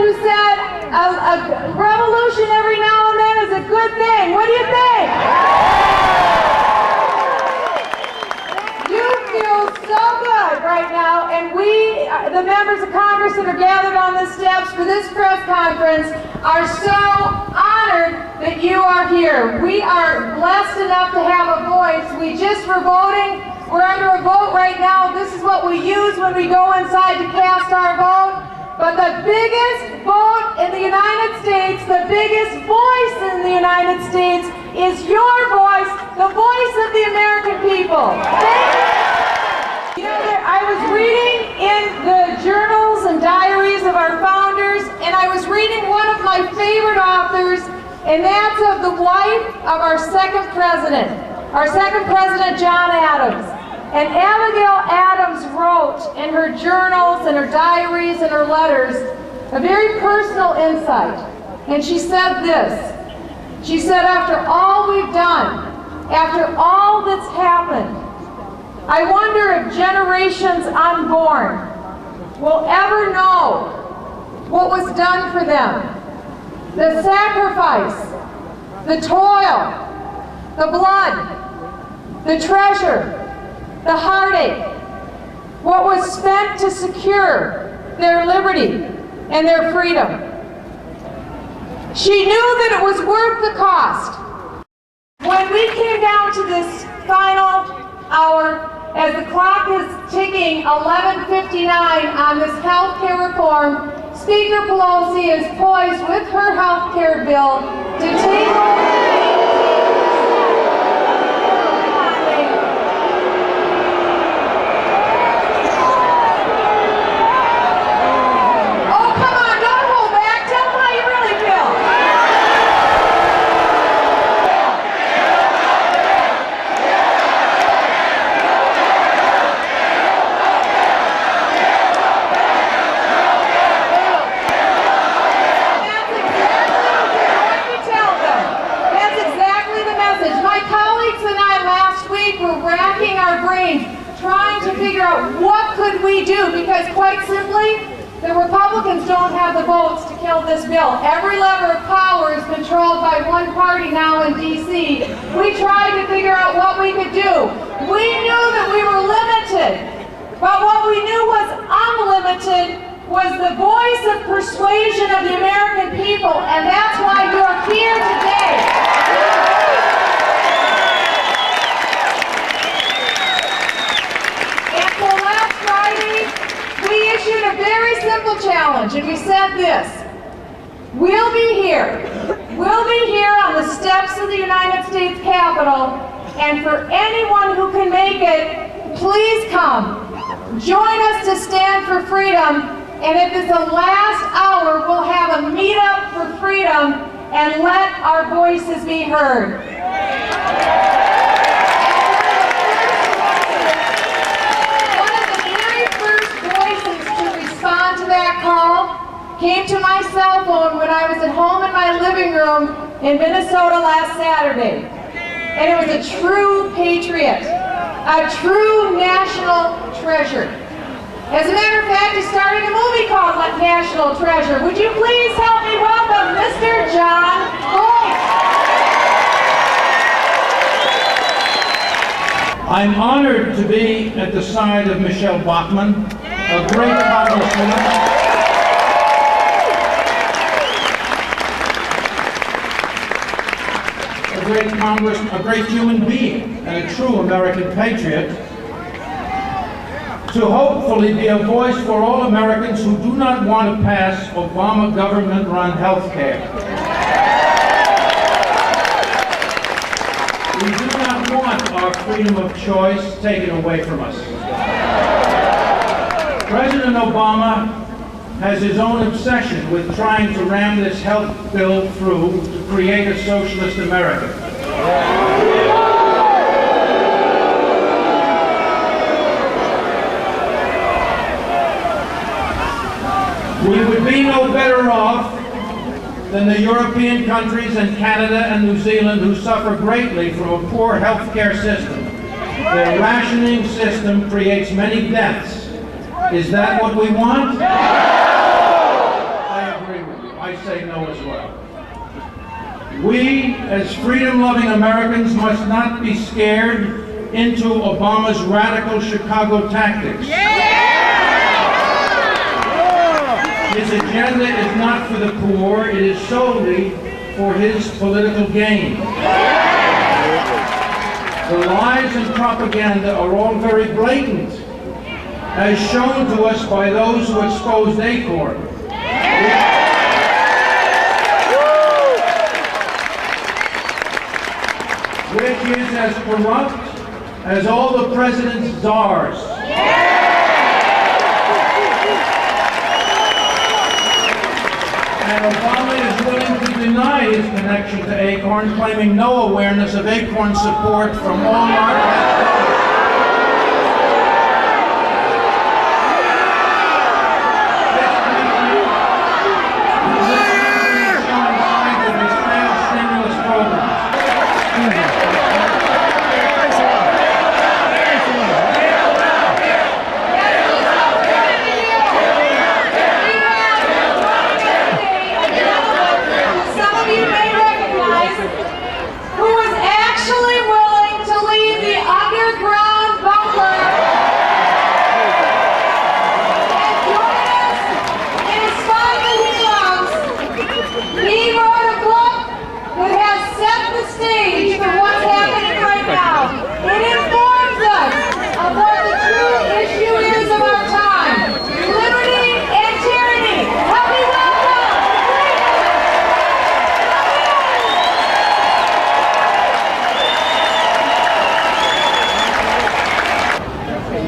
who said a revolution every now and then is a good thing. What do you think? You feel so good right now, and we, the members of Congress that are gathered on the steps for this press conference, are so honored that you are here. We are blessed enough to have a voice. We just were voting. We're under a vote right now. This is what we use when we go inside to cast our vote. But the biggest vote in the United States, the biggest voice in the United States is your voice, the voice of the American people. You know, I was reading in the journals and diaries of our founders, and I was reading one of my favorite authors, and that's of the wife of our second president, John Adams. And Abigail Adams wrote in her journals and her diaries and her letters a very personal insight. And she said this. She said, after all we've done, after all that's happened, I wonder if generations unborn will ever know what was done for them. The sacrifice, the toil, the blood, the treasure, the heartache, what was spent to secure their liberty and their freedom. She knew that it was worth the cost. When we came down to this final hour, as the clock is ticking 11:59 on this health care reform, Speaker Pelosi is poised with her health care bill to take over. Trying to figure out what could we do, because quite simply, the Republicans don't have the votes to kill this bill. Every lever of power is controlled by one party now in D.C. We tried to figure out what we could do. We knew that we were limited, but what we knew was unlimited was the voice of persuasion of the American people, and that's why you're here today. A very simple challenge, and we said this: we'll be here on the steps of the United States Capitol, and for anyone who can make it, please come. Join us to stand for freedom, and if it's the last hour, we'll have a meetup for freedom and let our voices be heard. That call came to my cell phone when I was at home in my living room in Minnesota last Saturday. And it was a true patriot, a true national treasure. As a matter of fact, he's starting a movie called National Treasure. Would you please help me welcome Mr. John Boyce? I'm honored to be at the side of Michelle Bachmann, a great congresswoman, a great human being, and a true American patriot, to hopefully be a voice for all Americans who do not want to pass Obama government-run health care. We do not want our freedom of choice taken away from us. President Obama has his own obsession with trying to ram this health bill through to create a socialist America. We would be no better off than the European countries and Canada and New Zealand, who suffer greatly from a poor health care system. Their rationing system creates many deaths. Is that what we want? I agree with I say no as well. We, as freedom-loving Americans, must not be scared into Obama's radical Chicago tactics. His agenda is not for the poor, it is solely for his political gain. The lies and propaganda are all very blatant, as shown to us by those who exposed Acorn. Which is as corrupt as all the president's czars. And Obama is willing to deny his connection to Acorn, claiming no awareness of Acorn support from all market.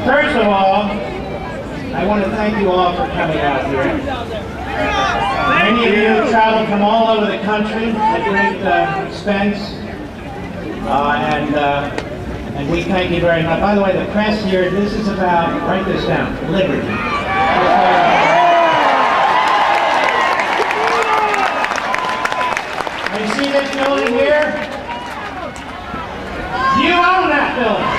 First of all, I want to thank you all for coming out here. Many of you traveled from all over the country at great expense, and we thank you very much. By the way, the press here, this is about, write this down, liberty. You see this building here? You own that building.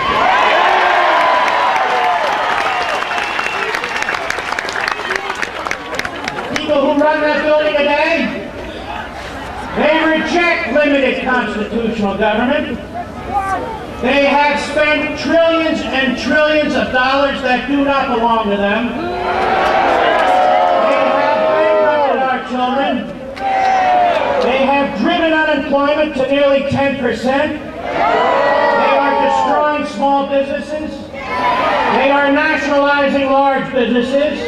People who run that building today, they reject limited constitutional government. They have spent trillions and trillions of dollars that do not belong to them. They have bankrupted our children. They have driven unemployment to nearly 10%. They are destroying small businesses. They are nationalizing large businesses.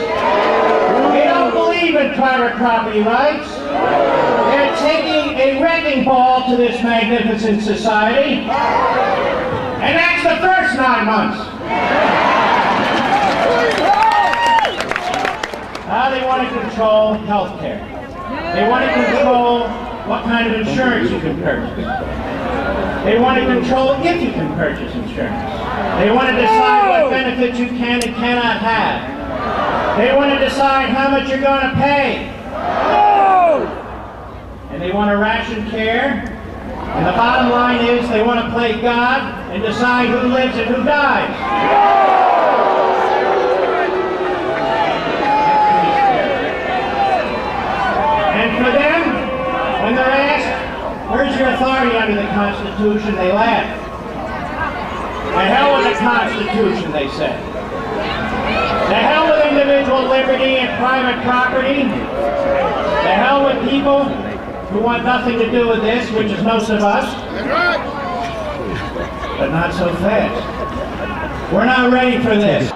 They don't believe in private property rights. They're taking a wrecking ball to this magnificent society. And that's the first 9 months. Now they want to control health care. They want to control what kind of insurance you can purchase. They want to control if you can purchase insurance. They want to decide what benefits you can and cannot have. They want to decide how much you're going to pay. And they want to ration care. And the bottom line is they want to play God and decide who lives and who dies. And for them, when they're asked, where's your authority under the Constitution, they laugh. The hell with the Constitution, they say. The hell with individual liberty and private property. The hell with people who want nothing to do with this, which is most of us. But not so fast. We're not ready for this.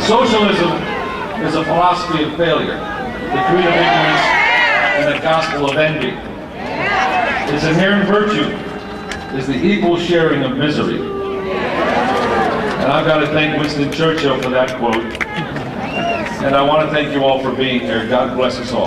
Socialism is a philosophy of failure, the creed of ignorance, and the gospel of envy. Its inherent virtue is the equal sharing of misery. And I've got to thank Winston Churchill for that quote. And I want to thank you all for being here. God bless us all.